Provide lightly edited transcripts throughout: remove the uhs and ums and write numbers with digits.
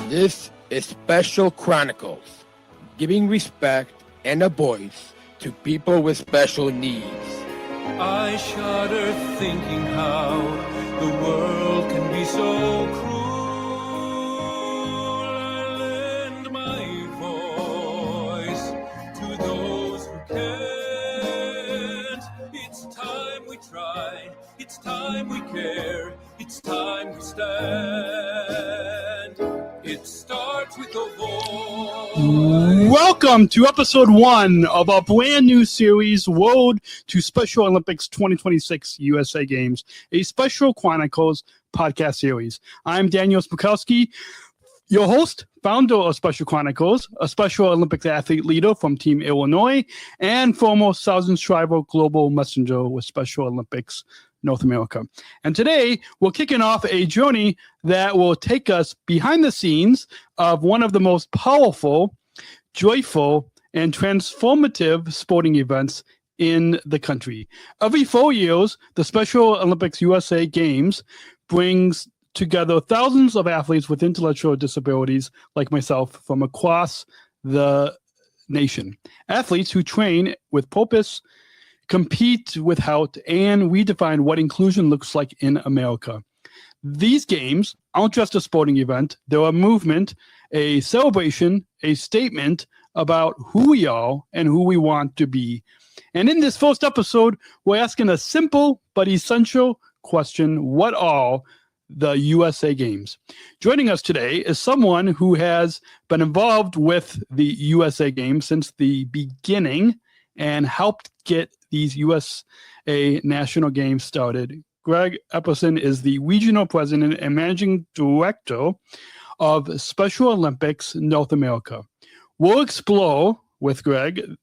This is Special Chronicles, giving respect and a voice to people with special needs. I shudder thinking how the world can be so cruel. I lend my voice to those who can't. It's time we try, it's time we care, it's time we stand. It starts with a voice. Welcome to episode 1 of our brand new series, Road to Special Olympics 2026 USA Games, a Special Chronicles podcast series. I'm Daniel Smrokowski, your host, founder of Special Chronicles, a Special Olympics athlete leader from Team Illinois, and former Thousand Shriver Global Messenger with Special Olympics North America. And today, we're kicking off a journey that will take us behind the scenes of one of the most powerful, joyful, and transformative sporting events in the country. Every 4 years, the Special Olympics USA Games brings together thousands of athletes with intellectual disabilities like myself from across the nation. Athletes who train with purpose, compete with health, and redefine what inclusion looks like in America. These games aren't just a sporting event. They're a movement, a celebration, a statement about who we are and who we want to be. And in this first episode, we're asking a simple but essential question: what are the USA Games? Joining us today is someone who has been involved with the USA Games since the beginning and helped get these USA National Games started. Greg Epperson is the regional president and managing director of Special Olympics North America. We'll explore with Greg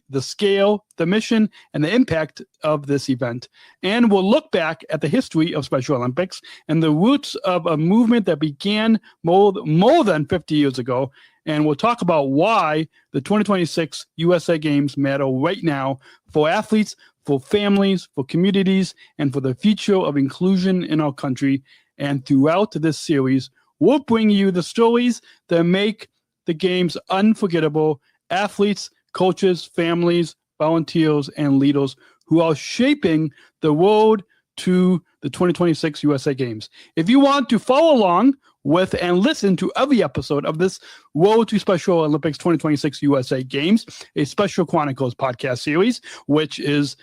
the scale, the mission, and the impact of this event. And we'll look back at the history of Special Olympics and the roots of a movement that began more than 50 years ago. And we'll talk about why the 2026 USA Games matter right now for athletes, for families, for communities, and for the future of inclusion in our country. And throughout this series, we'll bring you the stories that make the Games unforgettable, athletes, coaches, families, volunteers, and leaders who are shaping the road to the 2026 USA Games. If you want to follow along with and listen to every episode of this Road to Special Olympics 2026 USA Games, a Special Chronicles podcast series, which is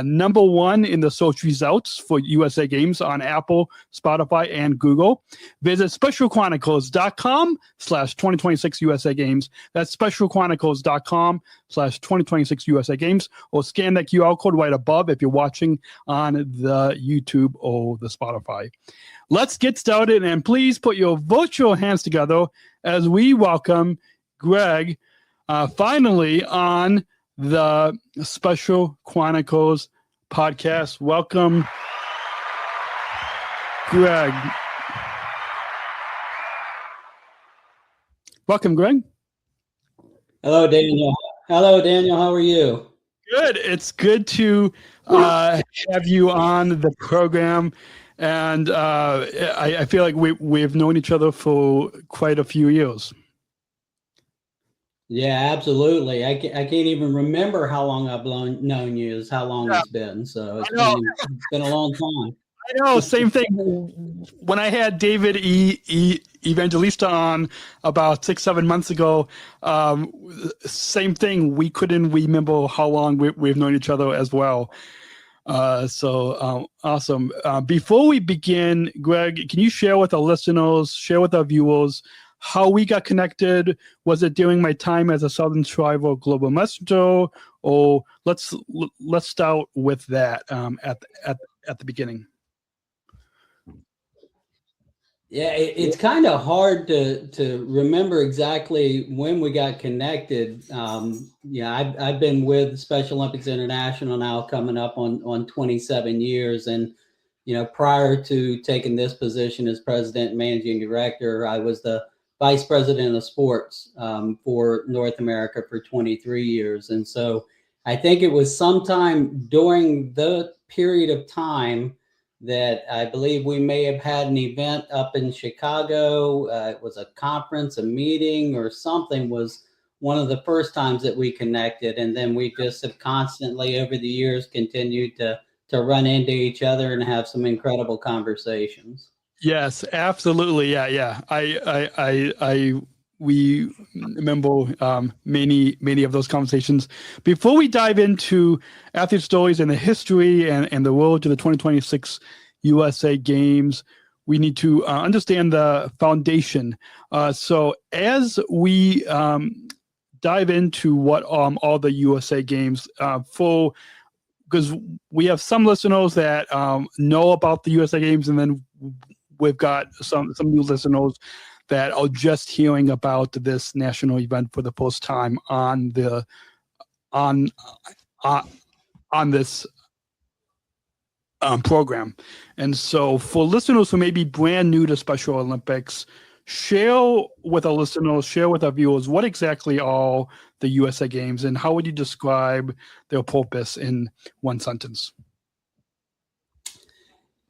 number 1 in the search results for USA Games on Apple, Spotify, and Google. Visit specialchronicles.com/2026 USA Games. That's specialchronicles.com/2026 USA Games, or scan that QR code right above if you're watching on the YouTube or the Spotify. Let's get started, and please put your virtual hands together as we welcome Greg finally on the Special Chronicles podcast. Welcome, Greg. Welcome, Greg. Hello, Daniel. Hello, Daniel. How are you? Good. It's good to have you on the program. And I feel like we've known each other for quite a few years. Yeah, absolutely. I can't even remember how long I've known you, is how long it's been. So it's been a long time. I know, same thing. When I had David Evangelista on about 6-7 months ago, same thing. We couldn't remember how long we've known each other as well. Awesome. Before we begin, Greg, can you share with our listeners, share with our viewers how we got connected? Was it during my time as a Southern Shriver Global Messenger, or let's start with that at the beginning. Yeah, it's kind of hard to remember exactly when we got connected. I've been with Special Olympics International now coming up on 27 years. And, prior to taking this position as president and managing director, I was the vice president of sports for North America for 23 years. And so I think it was sometime during the period of time that I believe we may have had an event up in Chicago. It was a conference, a meeting or something was one of the first times that we connected. And then we just have constantly over the years continued to run into each other and have some incredible conversations. Yes, absolutely. Yeah. We remember many of those conversations. Before we dive into athlete stories and the history and the road to the 2026 USA Games, we need to understand the foundation. So as we dive into what all the USA Games because we have some listeners that know about the USA Games, and then we've got some new listeners that are just hearing about this national event for the first time on this program. And so for listeners who may be brand new to Special Olympics, share with our listeners, share with our viewers, what exactly are the USA Games and how would you describe their purpose in one sentence?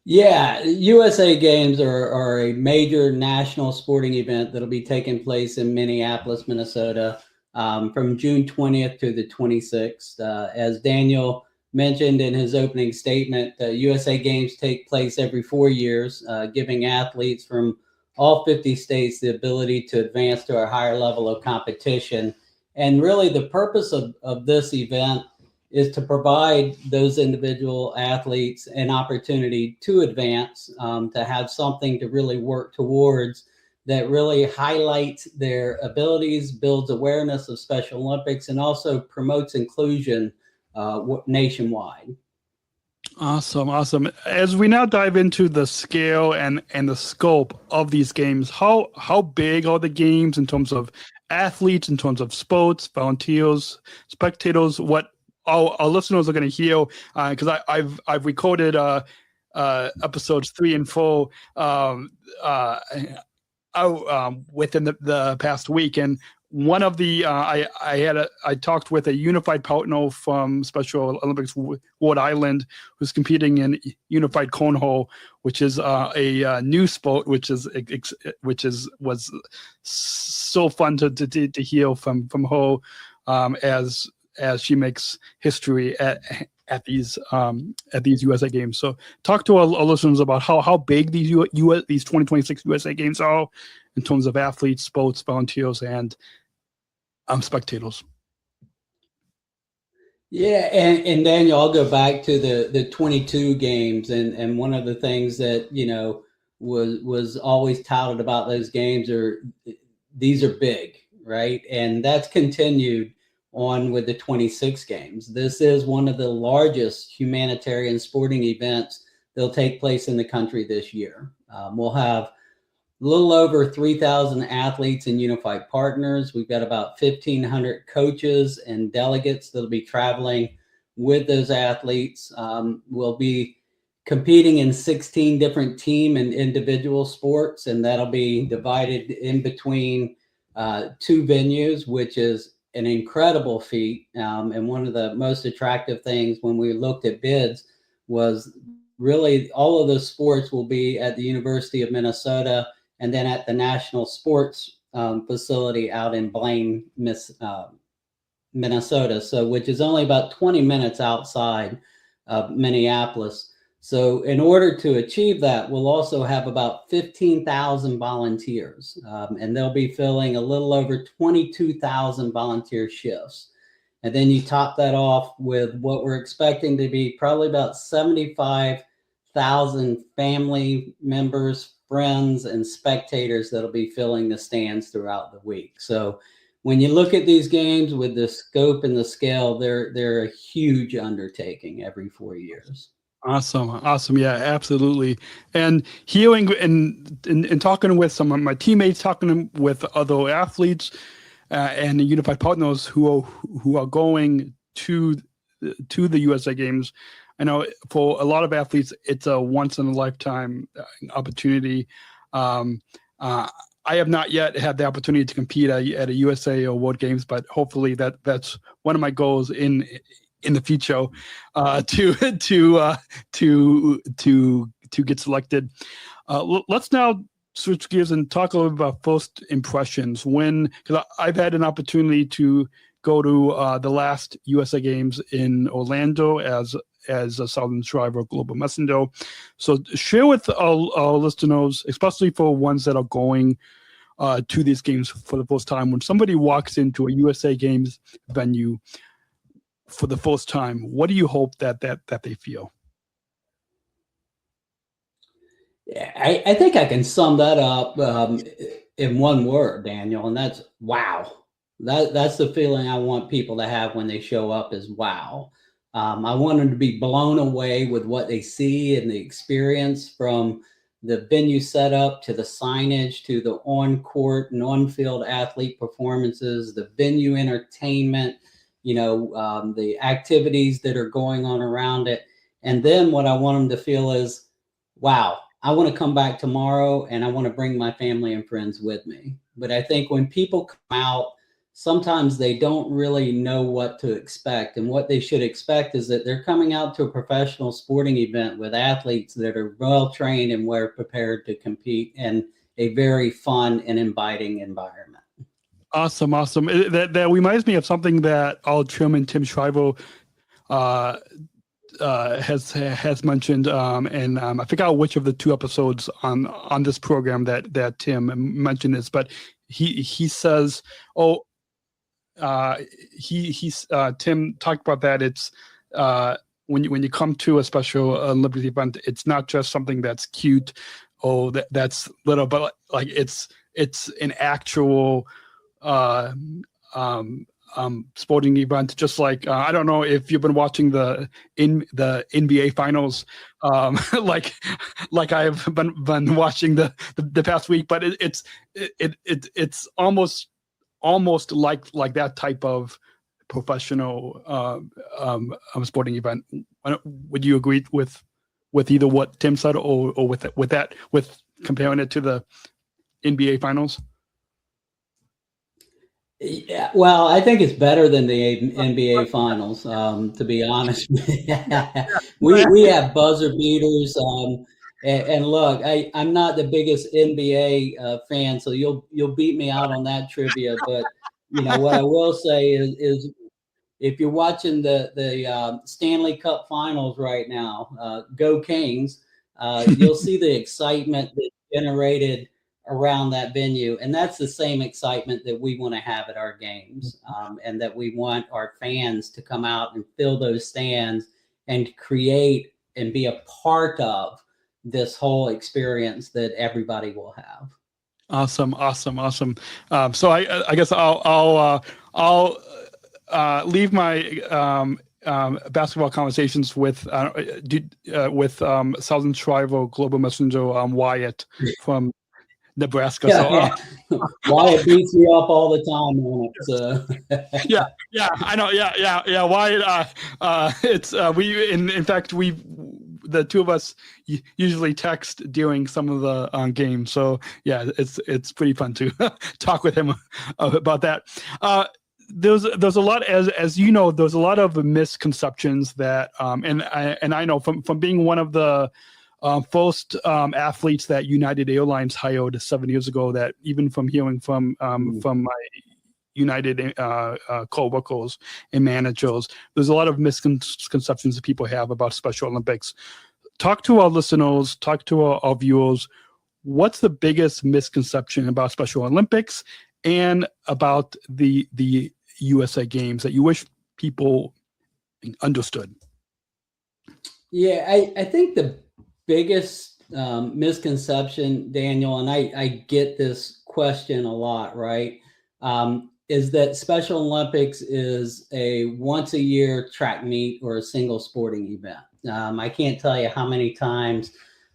Yeah, USA Games are a major national sporting event that'll be taking place in Minneapolis, Minnesota, from June 20th to the 26th. As Daniel mentioned in his opening statement, USA Games take place every 4 years, giving athletes from all 50 states the ability to advance to a higher level of competition. And really the purpose of this event is to provide those individual athletes an opportunity to advance, to have something to really work towards that really highlights their abilities, builds awareness of Special Olympics, and also promotes inclusion nationwide. Awesome. As we now dive into the scale and the scope of these games, how big are the games in terms of athletes, in terms of sports, volunteers, spectators? What our listeners are going to hear, because I've recorded episodes 3 and 4 within the past week, and one of the I talked with a unified partner from Special Olympics Rhode Island who's competing in unified cornhole, which is a new sport, which was so fun to hear from her as she makes history at these USA Games. So talk to our listeners about how big these 2026 USA Games are in terms of athletes, sports, volunteers, and spectators. Yeah, and Daniel, I'll go back to the 22 games, and one of the things that was always touted about those games these are big, right? And that's continued on with the 26 games. This is one of the largest humanitarian sporting events that'll take place in the country this year. We'll have a little over 3,000 athletes and unified partners. We've got about 1,500 coaches and delegates that'll be traveling with those athletes. We'll be competing in 16 different team and individual sports, and that'll be divided in between 2 venues, which is an incredible feat. And one of the most attractive things when we looked at bids was really all of those sports will be at the University of Minnesota and then at the National Sports Facility out in Blaine, Minnesota, so which is only about 20 minutes outside of Minneapolis. So in order to achieve that, we'll also have about 15,000 volunteers, and they'll be filling a little over 22,000 volunteer shifts. And then you top that off with what we're expecting to be probably about 75,000 family members, friends, and spectators that'll be filling the stands throughout the week. So when you look at these games with the scope and the scale, they're a huge undertaking every 4 years. Awesome. Yeah, absolutely. And hearing and talking with some of my teammates, talking with other athletes and unified partners who are going to the USA Games. I know for a lot of athletes, it's a once in a lifetime opportunity. I have not yet had the opportunity to compete at a USA or World Games, but hopefully that's one of my goals in the future, to to get selected. Let's now switch gears and talk a little bit about first impressions. Because I've had an opportunity to go to the last USA Games in Orlando as a Southern Shriver Global Messenger. So share with our listeners, especially for ones that are going to these games for the first time, when somebody walks into a USA Games venue for the first time, what do you hope that they feel? Yeah, I think I can sum that up in one word, Daniel, and that's wow. That's the feeling I want people to have when they show up is wow. I want them to be blown away with what they see and the experience, from the venue setup to the signage to the on-court and on-field athlete performances, the venue entertainment, the activities that are going on around it. And then what I want them to feel is, wow, I want to come back tomorrow and I want to bring my family and friends with me. But I think when people come out, sometimes they don't really know what to expect. And what they should expect is that they're coming out to a professional sporting event with athletes that are well trained and well prepared to compete in a very fun and inviting environment. Awesome. That reminds me of something that our chairman, Tim Shriver, has mentioned, and I forgot which of the 2 episodes on this program that Tim mentioned this, but he says, Tim talked about that. It's when you come to a Special Olympics event, it's not just something that's cute or that's little, but like it's an actual sporting event. Just like I don't know if you've been watching the NBA finals, like I've been watching the past week, but it's almost like that type of professional sporting event. Would you agree with either what Tim said or with comparing it to the NBA finals? Yeah, well, I think it's better than the NBA finals, to be honest. we have buzzer beaters. And look, I'm not the biggest NBA fan, so you'll beat me out on that trivia. But what I will say is if you're watching the Stanley Cup Finals right now, go Kings! You'll see the excitement that's generated around that venue, and that's the same excitement that we want to have at our games, and that we want our fans to come out and fill those stands and create and be a part of this whole experience that everybody will have. Awesome. So I guess I'll leave my basketball conversations with Southern Shriver Global Messenger Wyatt from Nebraska. Wyatt beats me up all the time on it. So. yeah, I know. Yeah. Wyatt, it's in fact the 2 of us usually text during some of the games. So yeah, it's pretty fun to talk with him about that. There's a lot, as you know, there's a lot of misconceptions that and I know from being one of the first athletes that United Airlines hired 7 years ago, that even from hearing from my United co-workers and managers, there's a lot of misconceptions that people have about Special Olympics. Talk to our listeners, talk to our viewers. What's the biggest misconception about Special Olympics and about the USA Games that you wish people understood? Yeah, I think the biggest misconception, Daniel, and I get this question a lot, right? Is that Special Olympics is a once a year track meet or a single sporting event. I can't tell you how many times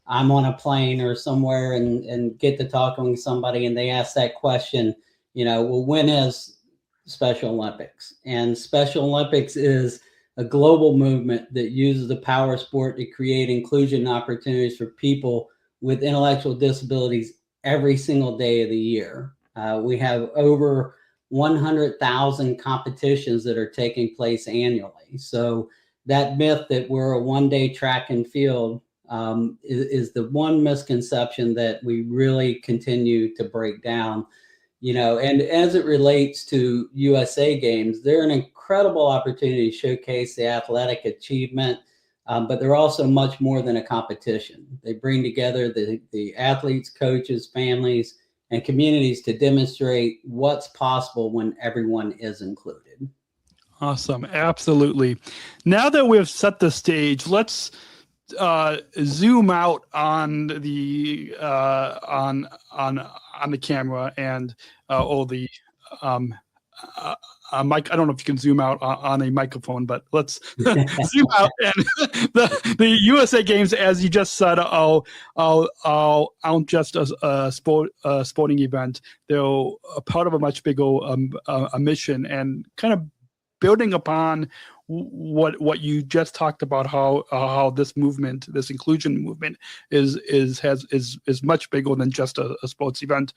I'm on a plane or somewhere and get to talking with somebody and they ask that question, well, when is Special Olympics? And Special Olympics is a global movement that uses the power of sport to create inclusion opportunities for people with intellectual disabilities every single day of the year. We have over 100,000 competitions that are taking place annually. So that myth that we're a one-day track and field is the one misconception that we really continue to break down. And as it relates to USA Games, they're an incredible opportunity to showcase the athletic achievement, but they're also much more than a competition. They bring together the athletes, coaches, families, and communities to demonstrate what's possible when everyone is included. Awesome. Absolutely. Now that we've set the stage, let's zoom out on the on the camera and the mic. I don't know if you can zoom out on a microphone, but let's zoom out. And the USA Games, as you just said, aren't just a sporting event. They're a part of a much bigger a mission, and kind of building upon what you just talked about, how this movement, this inclusion movement, is much bigger than just a sports event.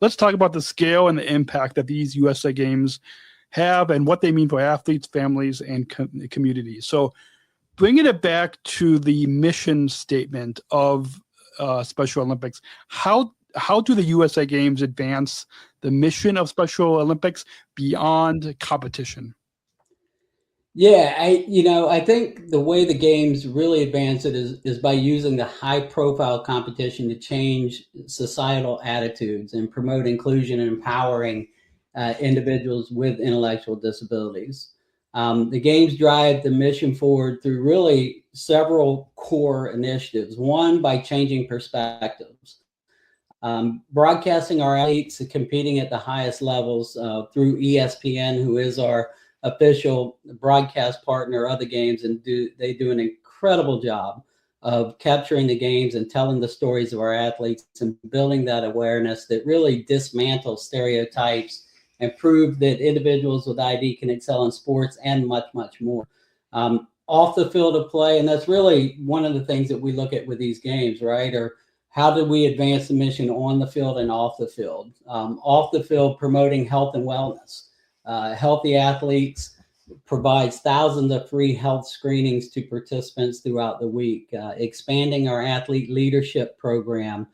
Let's talk about the scale and the impact that these USA Games have, and what they mean for athletes, families, and communities. So, bringing it back to the mission statement of Special Olympics, how do the USA Games advance the mission of Special Olympics beyond competition? Yeah, I think the way the games really advance it is by using the high-profile competition to change societal attitudes and promote inclusion and empowering individuals with intellectual disabilities. The games drive the mission forward through really several core initiatives. One, by changing perspectives. Broadcasting our athletes competing at the highest levels through ESPN, who is our official broadcast partner of the games, and they do an incredible job of capturing the games and telling the stories of our athletes and building that awareness that really dismantles stereotypes and prove that individuals with ID can excel in sports and much, much more. Off the field of play, and that's really one of the things that we look at with these games, right? Or how do we advance the mission on the field and off the field? Off the field, promoting health and wellness. Healthy Athletes provides thousands of free health screenings to participants throughout the week, expanding our athlete leadership program,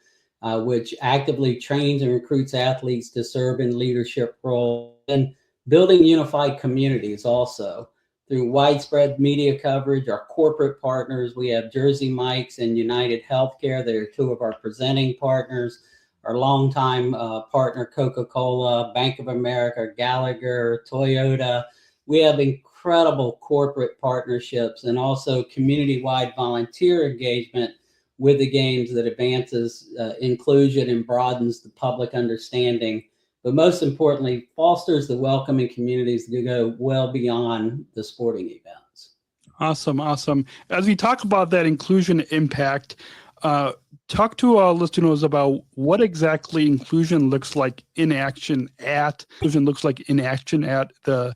which actively trains and recruits athletes to serve in leadership roles, and building unified communities also through widespread media coverage. Our corporate partners, we have Jersey Mike's and United Healthcare. They're two of our presenting partners. Our longtime partner, Coca-Cola, Bank of America, Gallagher, Toyota. We have incredible corporate partnerships and also community-wide volunteer engagement with the games that advances inclusion and broadens the public understanding, but most importantly, fosters the welcoming communities to go well beyond the sporting events. Awesome. As we talk about that inclusion impact, talk to our listeners about what exactly inclusion looks like in action at the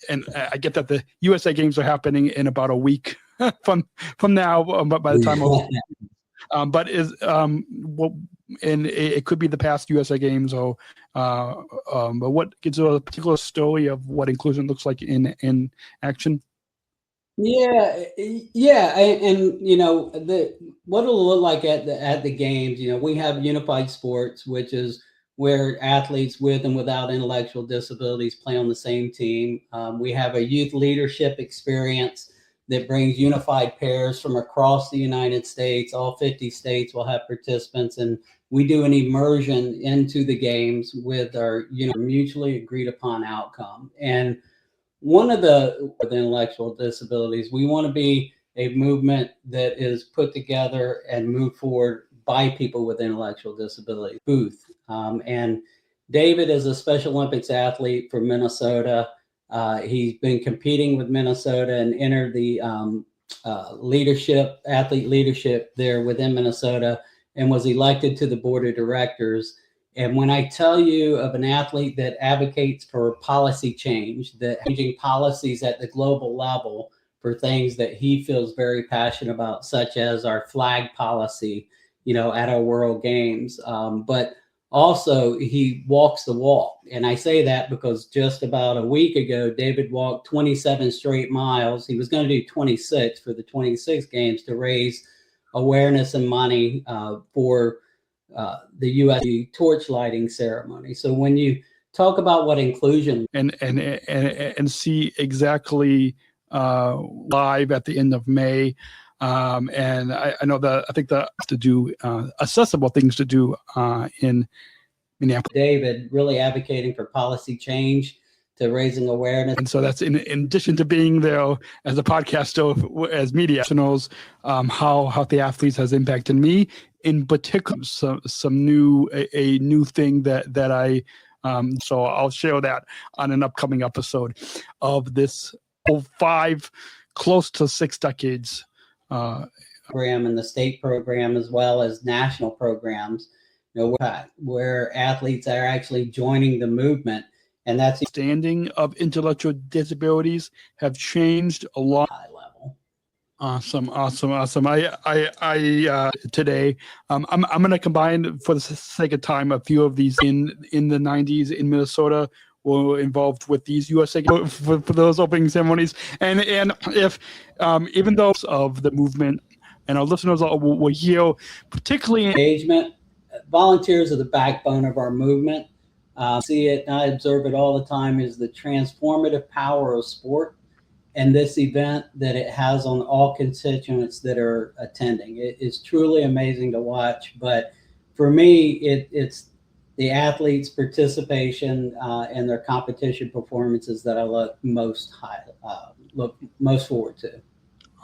and I get that the USA Games are happening in about a week from now, but by the time but it could be the past USA Games, or but what gives a particular story of what inclusion looks like in action? Yeah, and what it'll look like at the games. We have unified sports, which is where athletes with and without intellectual disabilities play on the same team. We have a youth leadership experience that brings unified pairs from across the United States. All 50 states will have participants, and we do an immersion into the games with our mutually agreed upon outcome. And one of with intellectual disabilities, we want to be a movement that is put together and moved forward by people with intellectual disabilities. And David is a Special Olympics athlete from Minnesota. He's been competing with Minnesota and entered the athlete leadership there within Minnesota, and was elected to the board of directors. And when I tell you of an athlete that advocates for policy change, that changing policies at the global level for things that he feels very passionate about, such as our flag policy, at our World Games. But also he walks the walk. And I say that because just about a week ago, David walked 27 straight miles. He was going to do 26 for the 26 games to raise awareness and money for the U.S. torch lighting ceremony. So when you talk about what inclusion and see exactly live at the end of May. And I know that I think that to do accessible things to do in Minneapolis. David really advocating for policy change to raising awareness. And so that's in addition to being there as a podcaster, as media professionals, how Healthy Athletes has impacted me in particular. Some new thing that I so I'll share that on an upcoming episode of this 5 close to 6 decades program and the state program as well as national programs, where athletes are actually joining the movement. And that's understanding of intellectual disabilities have changed a lot. High level. Awesome. I today, I'm going to combine, for the sake of time, a few of these in the 90s in Minnesota were involved with these USA for those opening ceremonies. And if even those of the movement and our listeners will hear, particularly engagement, volunteers are the backbone of our movement. See it, and I observe it all the time, is the transformative power of sport and this event that it has on all constituents that are attending. It is truly amazing to watch. But for me, it's the athletes' participation and their competition performances that I look most forward to.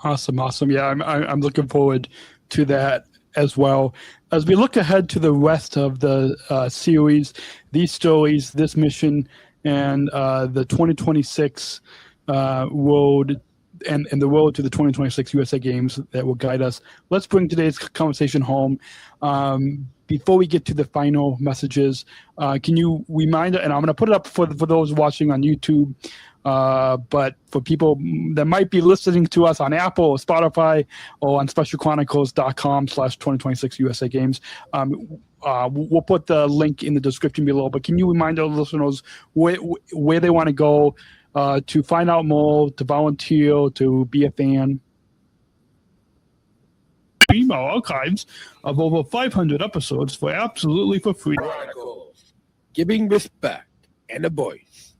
Awesome. Yeah, I'm looking forward to that as well. As we look ahead to the rest of the series, these stories, this mission, and the 2026 road and the road to the 2026 USA Games that will guide us, let's bring today's conversation home. Before we get to the final messages, can you remind, and I'm going to put it up for those watching on YouTube, but for people that might be listening to us on Apple or Spotify or on specialchronicles.com/2026 USA Games, we'll put the link in the description below. But can you remind our listeners where they want to go to find out more, to volunteer, to be a fan? Email archives of over 500 episodes for absolutely for free. Chronicles, giving respect and a voice